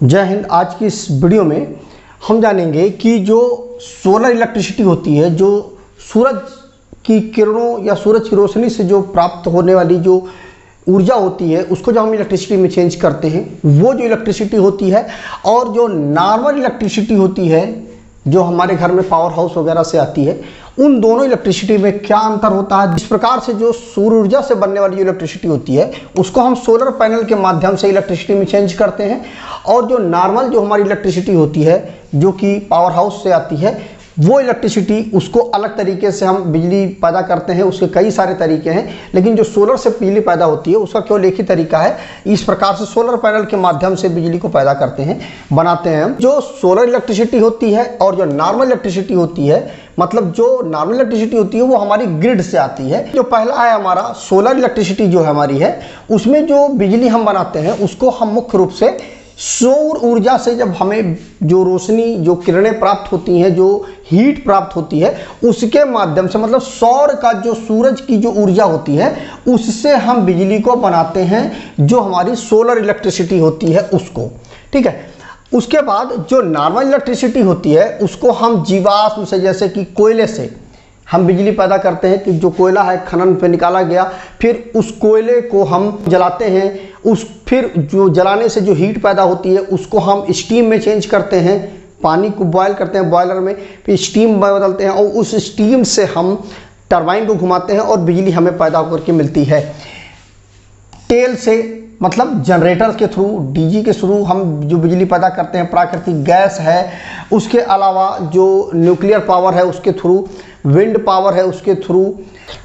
जय हिंद। आज की इस वीडियो में हम जानेंगे कि जो सोलर इलेक्ट्रिसिटी होती है, जो सूरज की किरणों या सूरज की रोशनी से जो प्राप्त होने वाली जो ऊर्जा होती है, उसको जब हम इलेक्ट्रिसिटी में चेंज करते हैं, वो जो इलेक्ट्रिसिटी होती है और जो नॉर्मल इलेक्ट्रिसिटी होती है जो हमारे घर में पावर हाउस वगैरह से आती है, उन दोनों इलेक्ट्रिसिटी में क्या अंतर होता है। इस प्रकार से जो सूर्य ऊर्जा से बनने वाली जो इलेक्ट्रिसिटी होती है उसको हम सोलर पैनल के माध्यम से इलेक्ट्रिसिटी में चेंज करते हैं, और जो नॉर्मल जो हमारी इलेक्ट्रिसिटी होती है जो कि पावर हाउस से आती है, वो इलेक्ट्रिसिटी उसको अलग तरीके से हम बिजली पैदा करते हैं। उसके कई सारे तरीके हैं, लेकिन जो सोलर से बिजली पैदा होती है उसका केवल एक ही तरीका है। इस प्रकार से सोलर पैनल के माध्यम से बिजली को पैदा करते हैं, बनाते हैं हम। जो सोलर इलेक्ट्रिसिटी होती है और जो नॉर्मल इलेक्ट्रिसिटी होती है, मतलब जो नॉर्मल इलेक्ट्रिसिटी होती है वो हमारी ग्रिड से आती है। जो पहला है हमारा सोलर इलेक्ट्रिसिटी जो हमारी है, उसमें जो बिजली हम बनाते हैं उसको हम मुख्य रूप से सौर ऊर्जा से, जब हमें जो रोशनी जो किरणें प्राप्त होती हैं, जो हीट प्राप्त होती है, उसके माध्यम से, मतलब सौर का जो सूरज की जो ऊर्जा होती है उससे हम बिजली को बनाते हैं, जो हमारी सोलर इलेक्ट्रिसिटी होती है उसको। ठीक है। उसके बाद जो नॉर्मल इलेक्ट्रिसिटी होती है उसको हम जीवाश्म से, जैसे कि कोयले से हम बिजली पैदा करते हैं कि जो कोयला है खनन पे निकाला गया, फिर उस कोयले को हम जलाते हैं, फिर जो जलाने से जो हीट पैदा होती है उसको हम स्टीम में चेंज करते हैं, पानी को बॉयल करते हैं बॉयलर में, फिर स्टीम में बदलते हैं और उस स्टीम से हम टरबाइन को घुमाते हैं और बिजली हमें पैदा होकर के मिलती है। तेल से, मतलब जनरेटर के थ्रू, डीजी के थ्रू हम जो बिजली पैदा करते हैं, प्राकृतिक गैस है, उसके अलावा जो न्यूक्लियर पावर है उसके थ्रू, विंड पावर है उसके थ्रू,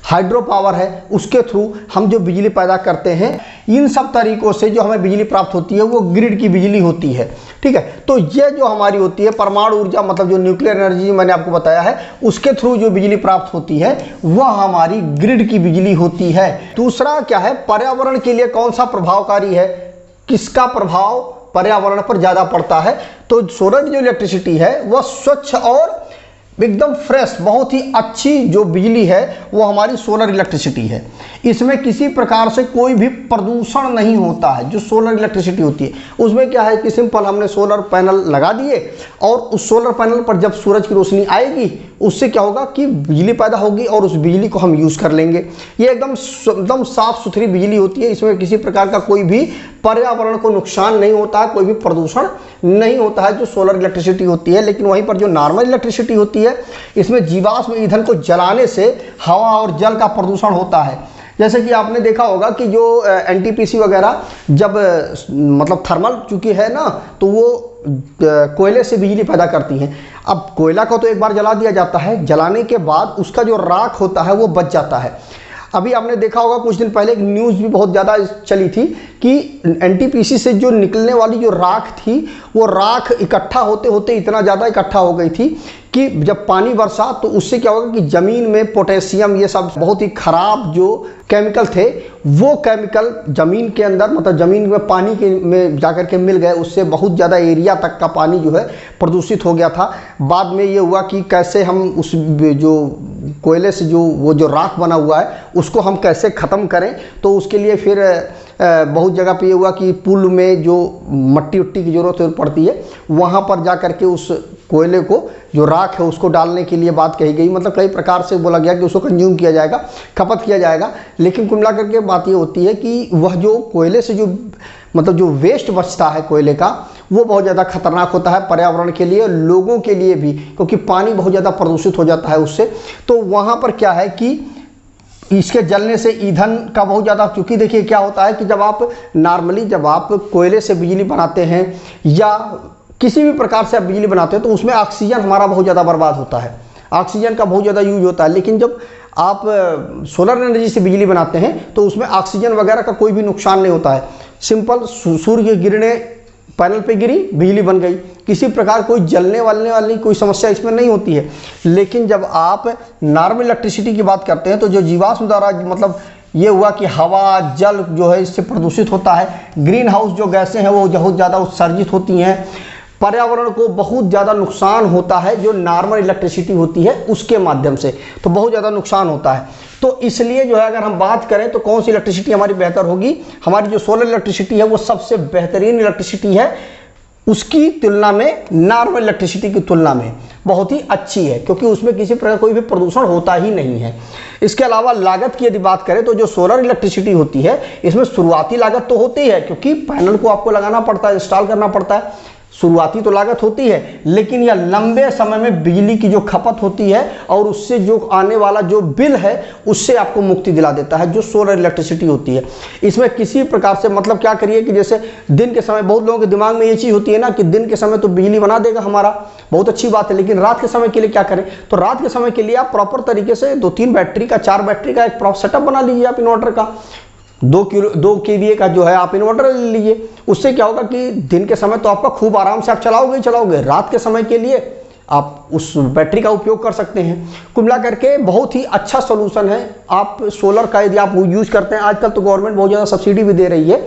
हाइड्रो पावर है उसके थ्रू हम जो बिजली पैदा करते हैं। इन सब तरीकों से जो हमें बिजली प्राप्त होती है वो ग्रिड की बिजली होती है। ठीक है। तो ये जो हमारी होती है परमाणु ऊर्जा, मतलब जो न्यूक्लियर एनर्जी मैंने आपको बताया है, उसके थ्रू जो बिजली प्राप्त होती है वह हमारी ग्रिड की बिजली होती है। दूसरा क्या है, पर्यावरण के लिए कौन सा प्रभावकारी है, किसका प्रभाव पर्यावरण पर ज्यादा पड़ता है। तो सोलर जो इलेक्ट्रिसिटी है वह स्वच्छ और एकदम फ्रेश, बहुत ही अच्छी जो बिजली है वो हमारी सोलर इलेक्ट्रिसिटी है। इसमें किसी प्रकार से कोई भी प्रदूषण नहीं होता है। जो सोलर इलेक्ट्रिसिटी होती है उसमें क्या है कि सिंपल हमने सोलर पैनल लगा दिए और उस सोलर पैनल पर जब सूरज की रोशनी आएगी उससे क्या होगा कि बिजली पैदा होगी और उस बिजली को हम यूज़ कर लेंगे। ये एकदम साफ सुथरी बिजली होती है। इसमें किसी प्रकार का कोई भी पर्यावरण को नुकसान नहीं होता है, कोई भी प्रदूषण नहीं होता है जो सोलर इलेक्ट्रिसिटी होती है। लेकिन वहीं पर जो नॉर्मल इलेक्ट्रिसिटी होती है, इसमें जीवाश्म ईंधन को जलाने से हवा और जल का प्रदूषण होता है। जैसे कि आपने देखा होगा कि जो एनटीपीसी वगैरह जब मतलब थर्मल चूंकि है ना, तो वो कोयले से बिजली पैदा करती हैं। अब कोयला को तो एक बार जला दिया जाता है, जलाने के बाद उसका जो राख होता है वो बच जाता है। अभी आपने देखा होगा कुछ दिन पहले एक न्यूज़ भी बहुत ज़्यादा चली थी कि एनटीपीसी से जो निकलने वाली जो राख थी, वो राख इकट्ठा होते होते इतना ज़्यादा इकट्ठा हो गई थी कि जब पानी बरसा तो उससे क्या होगा कि ज़मीन में पोटेशियम, ये सब बहुत ही ख़राब जो केमिकल थे, वो केमिकल ज़मीन के अंदर, मतलब ज़मीन में पानी के में जाकर के मिल गए। उससे बहुत ज़्यादा एरिया तक का पानी जो है प्रदूषित हो गया था। बाद में ये हुआ कि कैसे हम उस जो कोयले से जो वो जो राख बना हुआ है उसको हम कैसे ख़त्म करें। तो उसके लिए फिर बहुत जगह पे ये हुआ कि पुल में जो मट्टी उट्टी की ज़रूरत पड़ती है, वहाँ पर जा कर के उस कोयले को जो राख है उसको डालने के लिए बात कही गई। मतलब कई प्रकार से बोला गया कि उसको कंज्यूम किया जाएगा, खपत किया जाएगा। लेकिन कुल मिलाकर के बात ये होती है कि वह जो कोयले से जो मतलब जो वेस्ट बचता है कोयले का, वो बहुत ज़्यादा खतरनाक होता है पर्यावरण के लिए, लोगों के लिए भी, क्योंकि पानी बहुत ज़्यादा प्रदूषित हो जाता है उससे। तो वहाँ पर क्या है कि इसके जलने से ईंधन का बहुत ज़्यादा, क्योंकि देखिए क्या होता है कि जब आप नॉर्मली जब आप कोयले से बिजली बनाते हैं या किसी भी प्रकार से आप बिजली बनाते हैं तो उसमें ऑक्सीजन हमारा बहुत ज़्यादा बर्बाद होता है, ऑक्सीजन का बहुत ज़्यादा यूज होता है। लेकिन जब आप सोलर एनर्जी से बिजली बनाते हैं तो उसमें ऑक्सीजन वगैरह का कोई भी नुकसान नहीं होता है। सिंपल सूर्य की किरणें पैनल पे गिरी, बिजली बन गई, किसी प्रकार कोई जलने वाली कोई समस्या इसमें नहीं होती है। लेकिन जब आप नॉर्मल इलेक्ट्रिसिटी की बात करते हैं तो जो जीवाश्म द्वारा, मतलब ये हुआ कि हवा जल जो है इससे प्रदूषित होता है, ग्रीन हाउस जो गैसें हैं वो बहुत ज़्यादा उत्सर्जित होती हैं, पर्यावरण को बहुत ज़्यादा नुकसान होता है जो नॉर्मल इलेक्ट्रिसिटी होती है उसके माध्यम से, तो बहुत ज़्यादा नुकसान होता है। तो इसलिए जो है अगर हम बात करें तो कौन सी इलेक्ट्रिसिटी हमारी बेहतर होगी, हमारी जो सोलर इलेक्ट्रिसिटी है वो सबसे बेहतरीन इलेक्ट्रिसिटी है। उसकी तुलना में, नॉर्मल इलेक्ट्रिसिटी की तुलना में बहुत ही अच्छी है, क्योंकि उसमें किसी प्रकार कोई भी प्रदूषण होता ही नहीं है। इसके अलावा लागत की यदि बात करें तो जो सोलर इलेक्ट्रिसिटी होती है इसमें शुरुआती लागत तो होती है, क्योंकि पैनल को आपको लगाना पड़ता है, इंस्टॉल करना पड़ता है, शुरुआती तो लागत होती है, लेकिन यह लंबे समय में बिजली की जो खपत होती है और उससे जो आने वाला जो बिल है उससे आपको मुक्ति दिला देता है, जो सोलर इलेक्ट्रिसिटी होती है। इसमें किसी प्रकार से मतलब क्या करिए कि जैसे दिन के समय, बहुत लोगों के दिमाग में ये चीज़ होती है ना कि दिन के समय तो बिजली बना देगा हमारा, बहुत अच्छी बात है, लेकिन रात के समय के लिए क्या करें? तो रात के समय के लिए आप प्रॉपर तरीके से 2-3 बैटरी का, 4 बैटरी का एक प्रॉपर सेटअप बना लीजिए आप इन्वर्टर का, 2 kVA का जो है आप इन्वर्टर ले लीजिए। उससे क्या होगा कि दिन के समय तो आपका खूब आराम से आप चलाओगे ही चलाओगे, रात के समय के लिए आप उस बैटरी का उपयोग कर सकते हैं। कुल मिला करके बहुत ही अच्छा सोल्यूशन है। आप सोलर का यदि आप यूज करते हैं, आजकल तो गवर्नमेंट बहुत ज़्यादा सब्सिडी भी दे रही है,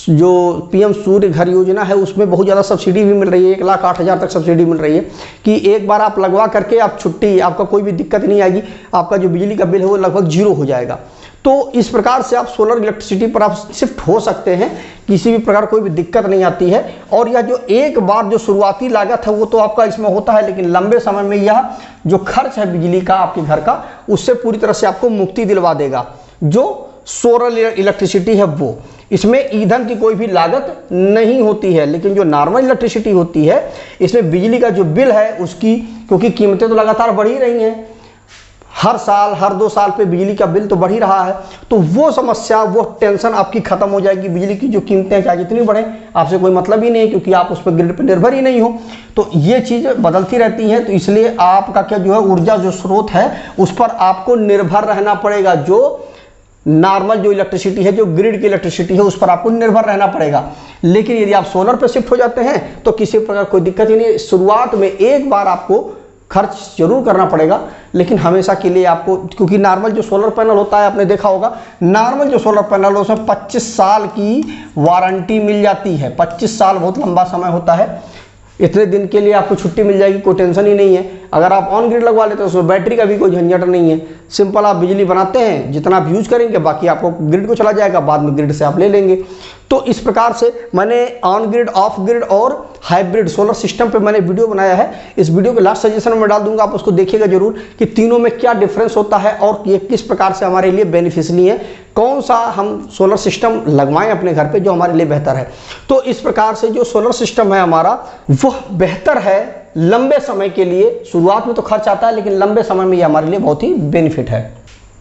जो पीएम सूर्य घर योजना है उसमें बहुत ज़्यादा सब्सिडी भी मिल रही है, 1,08,000 तक सब्सिडी मिल रही है कि एक बार आप लगवा करके आप छुट्टी, आपका कोई भी दिक्कत नहीं आएगी, आपका जो बिजली का बिल है वो लगभग 0 हो जाएगा। तो इस प्रकार से आप सोलर इलेक्ट्रिसिटी पर आप शिफ्ट हो सकते हैं, किसी भी प्रकार कोई भी दिक्कत नहीं आती है। और यह जो एक बार जो शुरुआती लागत है वो तो आपका इसमें होता है, लेकिन लंबे समय में यह जो खर्च है बिजली का आपके घर का, उससे पूरी तरह से आपको मुक्ति दिलवा देगा। जो सोलर इलेक्ट्रिसिटी है वो, इसमें ईंधन की कोई भी लागत नहीं होती है, लेकिन जो नॉर्मल इलेक्ट्रिसिटी होती है इसमें बिजली का जो बिल है उसकी, क्योंकि कीमतें तो लगातार बढ़ ही रही हैं, हर साल हर 2 साल पे बिजली का बिल तो बढ़ ही रहा है, तो वो समस्या, वो टेंशन आपकी खत्म हो जाएगी। बिजली की जो कीमतें हैं चाहे जितनी बढ़े, आपसे कोई मतलब ही नहीं है, क्योंकि आप उस पर ग्रिड पर निर्भर ही नहीं हो। तो ये चीज़ें बदलती रहती हैं, तो इसलिए आपका क्या जो है ऊर्जा जो स्रोत है उस पर आपको निर्भर रहना पड़ेगा। जो नॉर्मल जो इलेक्ट्रिसिटी है, जो ग्रिड की इलेक्ट्रिसिटी है, उस पर आपको निर्भर रहना पड़ेगा। लेकिन यदि आप सोलर पर शिफ्ट हो जाते हैं तो किसी प्रकार कोई दिक्कत ही नहीं। शुरुआत में एक बार आपको खर्च जरूर करना पड़ेगा, लेकिन हमेशा के लिए आपको, क्योंकि नॉर्मल जो सोलर पैनल होता है आपने देखा होगा, नॉर्मल जो सोलर पैनल है उसमें 25 साल की वारंटी मिल जाती है। 25 साल बहुत लंबा समय होता है, इतने दिन के लिए आपको छुट्टी मिल जाएगी, कोई टेंशन ही नहीं है। अगर आप ऑन ग्रिड लगवा लेते हैं उसमें बैटरी का भी कोई झंझट नहीं है, सिंपल आप बिजली बनाते हैं, जितना आप यूज करेंगे बाकी आपको ग्रिड को चला जाएगा, बाद में ग्रिड से आप ले लेंगे। तो इस प्रकार से मैंने ऑन ग्रिड, ऑफ ग्रिड और हाइब्रिड सोलर सिस्टम पे मैंने वीडियो बनाया है। इस वीडियो के लास्ट सजेशन में डाल दूंगा, आप उसको देखिएगा जरूर कि तीनों में क्या डिफरेंस होता है और ये किस प्रकार से हमारे लिए बेनिफिशियरी है, कौन सा हम सोलर सिस्टम लगवाएं अपने घर पे जो हमारे लिए बेहतर है। तो इस प्रकार से जो सोलर सिस्टम है हमारा वो बेहतर है लंबे समय के लिए। शुरुआत में तो खर्च आता है, लेकिन लंबे समय में ये हमारे लिए बहुत ही बेनिफिट है।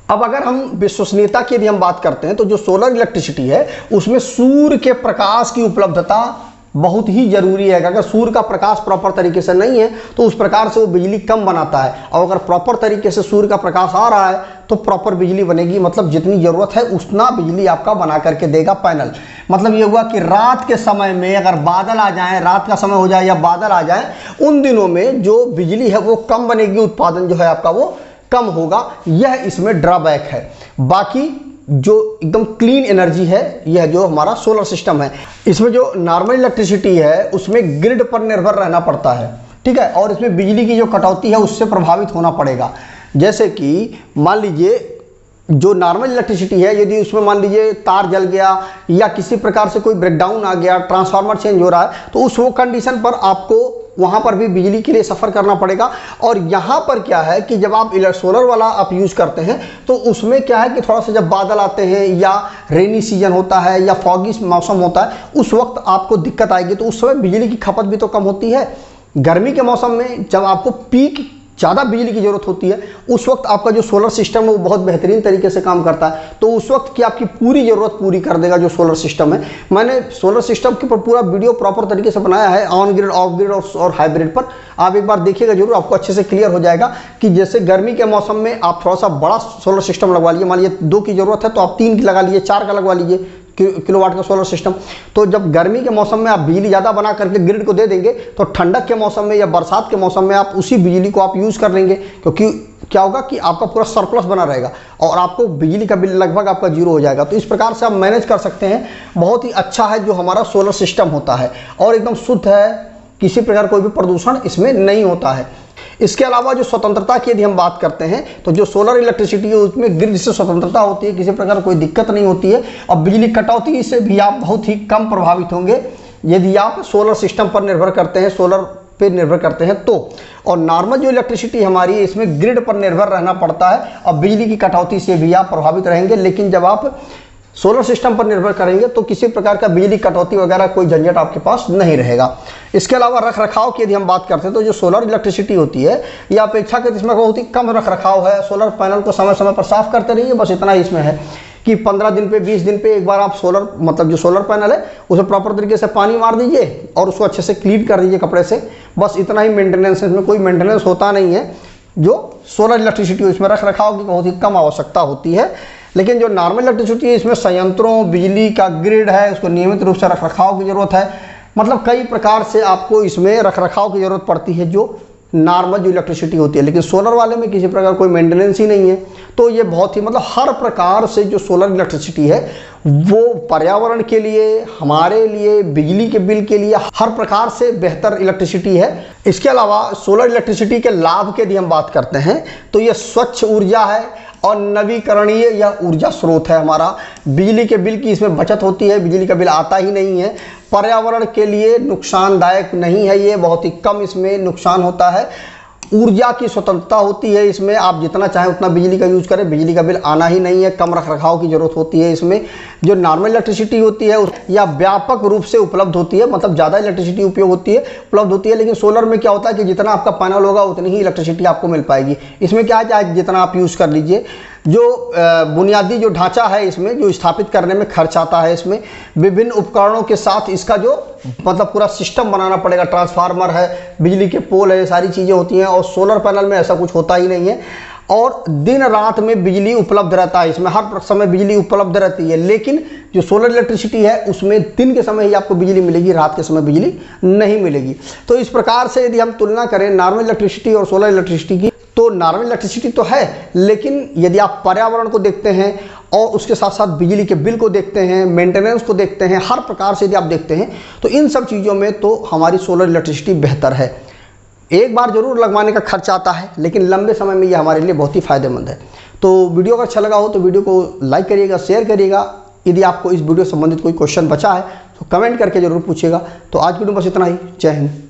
अब अगर हम विश्वसनीयता की यदि हम बात करते हैं तो जो सोलर इलेक्ट्रिसिटी है उसमें सूर्य के प्रकाश की उपलब्धता बहुत ही जरूरी है। अगर सूर्य का प्रकाश प्रॉपर तरीके से नहीं है तो उस प्रकार से वो बिजली कम बनाता है, और अगर प्रॉपर तरीके से सूर्य का प्रकाश आ रहा है तो प्रॉपर बिजली बनेगी। मतलब जितनी जरूरत है उतना बिजली आपका बना करके देगा पैनल। मतलब ये हुआ कि रात के समय में अगर बादल आ जाए, रात का समय हो जाए या बादल आ जाए, उन दिनों में जो बिजली है वो कम बनेगी, उत्पादन जो है आपका वो कम होगा। यह इसमें ड्रॉबैक है। बाकी जो एकदम क्लीन एनर्जी है यह जो हमारा सोलर सिस्टम है, इसमें जो नॉर्मल इलेक्ट्रिसिटी है उसमें ग्रिड पर निर्भर रहना पड़ता है, ठीक है, और इसमें बिजली की जो कटौती है उससे प्रभावित होना पड़ेगा। जैसे कि मान लीजिए जो नॉर्मल इलेक्ट्रिसिटी है, यदि उसमें मान लीजिए तार जल गया या किसी प्रकार से कोई ब्रेकडाउन आ गया, ट्रांसफार्मर चेंज हो रहा है, तो उस वो कंडीशन पर आपको वहाँ पर भी बिजली के लिए सफ़र करना पड़ेगा। और यहाँ पर क्या है कि जब आप सोलर वाला आप यूज़ करते हैं तो उसमें क्या है कि थोड़ा सा जब बादल आते हैं या रेनी सीजन होता है या फॉगी मौसम होता है, उस वक्त आपको दिक्कत आएगी। तो उस समय बिजली की खपत भी तो कम होती है। गर्मी के मौसम में जब आपको पीक ज़्यादा बिजली की ज़रूरत होती है, उस वक्त आपका जो सोलर सिस्टम है वो बहुत बेहतरीन तरीके से काम करता है। तो उस वक्त की आपकी पूरी ज़रूरत पूरी कर देगा जो सोलर सिस्टम है। मैंने सोलर सिस्टम के ऊपर पूरा वीडियो प्रॉपर तरीके से बनाया है, ऑन ग्रिड, ऑफ ग्रिड और हाइब्रिड पर। आप एक बार देखिएगा जरूर, आपको अच्छे से क्लियर हो जाएगा कि जैसे गर्मी के मौसम में आप थोड़ा सा बड़ा सोलर सिस्टम लगवा लीजिए। मान लीजिए 2 की ज़रूरत है तो आप 3 की लगा लीजिए, 4 का लगवा लीजिए किलोवाट का सोलर सिस्टम। तो जब गर्मी के मौसम में आप बिजली ज़्यादा बना करके ग्रिड को दे देंगे तो ठंडक के मौसम में या बरसात के मौसम में आप उसी बिजली को आप यूज़ कर लेंगे, क्योंकि क्या होगा कि आपका पूरा सरप्लस बना रहेगा और आपको बिजली का बिल लगभग आपका 0 हो जाएगा। तो इस प्रकार से आप मैनेज कर सकते हैं। बहुत ही अच्छा है जो हमारा सोलर सिस्टम होता है और एकदम शुद्ध है, किसी प्रकार कोई भी प्रदूषण इसमें नहीं होता है। इसके अलावा जो स्वतंत्रता की यदि हम बात करते हैं तो जो सोलर इलेक्ट्रिसिटी है उसमें ग्रिड से स्वतंत्रता होती है, किसी प्रकार कोई दिक्कत नहीं होती है और बिजली कटौती से भी आप बहुत ही कम प्रभावित होंगे। यदि आप सोलर सिस्टम पर निर्भर करते हैं, सोलर पे निर्भर करते हैं तो। और नॉर्मल जो इलेक्ट्रिसिटी हमारी है इसमें ग्रिड पर निर्भर रहना पड़ता है और बिजली की कटौती से भी आप प्रभावित रहेंगे। लेकिन जब आप सोलर सिस्टम पर निर्भर करेंगे तो किसी प्रकार का बिजली कटौती वगैरह कोई झंझट आपके पास नहीं रहेगा। इसके अलावा रख रखाव की यदि हम बात करते हैं तो जो सोलर इलेक्ट्रिसिटी होती है यह अपेक्षाकृत इसमें बहुत ही कम रख रखाव है। सोलर पैनल को समय समय पर साफ करते रहिए, बस इतना ही इसमें है कि 15 दिन पे 20 दिन पे एक बार आप सोलर मतलब जो सोलर पैनल है उसे प्रॉपर तरीके से पानी मार दीजिए और उसको अच्छे से क्लीन कर दीजिए कपड़े से, बस इतना ही मेंटेनेंस है। इसमें कोई मेंटेनेंस होता नहीं है। जो सोलर इलेक्ट्रिसिटी है इसमें रख रखाव की बहुत ही कम आवश्यकता होती है। लेकिन जो नॉर्मल इलेक्ट्रिसिटी है इसमें संयंत्रों, बिजली का ग्रिड है, उसको नियमित रूप से रख रखाव की जरूरत है। मतलब कई प्रकार से आपको इसमें रख रखाव की जरूरत पड़ती है जो नॉर्मल जो इलेक्ट्रिसिटी होती है। लेकिन सोलर वाले में किसी प्रकार कोई मेंटेनेंस ही नहीं है। तो ये बहुत ही मतलब हर प्रकार से जो सोलर इलेक्ट्रिसिटी है वो पर्यावरण के लिए, हमारे लिए, बिजली के बिल के लिए हर प्रकार से बेहतर इलेक्ट्रिसिटी है। इसके अलावा सोलर इलेक्ट्रिसिटी के लाभ के यदि हम बात करते हैं तो ये स्वच्छ ऊर्जा है और नवीकरणीय यह ऊर्जा स्रोत है हमारा। बिजली के बिल की इसमें बचत होती है, बिजली का बिल आता ही नहीं है। पर्यावरण के लिए नुकसानदायक नहीं है, ये बहुत ही कम इसमें नुकसान होता है। ऊर्जा की स्वतंत्रता होती है इसमें, आप जितना चाहें उतना बिजली का यूज करें, बिजली का बिल आना ही नहीं है। कम रख रखाव की जरूरत होती है इसमें। जो नॉर्मल इलेक्ट्रिसिटी होती है या व्यापक रूप से उपलब्ध होती है, मतलब ज़्यादा इलेक्ट्रिसिटी उपयोग होती है, उपलब्ध होती है। लेकिन सोलर में क्या होता है कि जितना आपका पैनल होगा उतनी ही इलेक्ट्रिसिटी आपको मिल पाएगी। इसमें क्या है, चाहे जितना आप यूज़ कर लीजिए। जो बुनियादी जो ढांचा है इसमें जो स्थापित करने में खर्च आता है, इसमें विभिन्न उपकरणों के साथ इसका जो मतलब पूरा सिस्टम बनाना पड़ेगा। ट्रांसफार्मर है, बिजली के पोल है, ये सारी चीज़ें होती हैं। और सोलर पैनल में ऐसा कुछ होता ही नहीं है और दिन रात में बिजली उपलब्ध रहता है इसमें, हर समय बिजली उपलब्ध रहती है। लेकिन जो सोलर इलेक्ट्रिसिटी है उसमें दिन के समय ही आपको बिजली मिलेगी, रात के समय बिजली नहीं मिलेगी। तो इस प्रकार से यदि हम तुलना करें नॉर्मल इलेक्ट्रिसिटी और सोलर इलेक्ट्रिसिटी की, तो नॉर्मल इलेक्ट्रिसिटी तो है, लेकिन यदि आप पर्यावरण को देखते हैं और उसके साथ साथ बिजली के बिल को देखते हैं, मेंटेनेंस को देखते हैं, हर प्रकार से यदि आप देखते हैं तो इन सब चीज़ों में तो हमारी सोलर इलेक्ट्रिसिटी बेहतर है। एक बार जरूर लगवाने का खर्च आता है लेकिन लंबे समय में ये हमारे लिए बहुत ही फायदेमंद है। तो वीडियो अगर अच्छा लगा हो तो वीडियो को लाइक करिएगा, शेयर करिएगा। यदि आपको इस वीडियो से संबंधित कोई क्वेश्चन बचा है तो कमेंट करके जरूर पूछिएगा। तो आज वीडियो बस इतना ही। जय हिंद।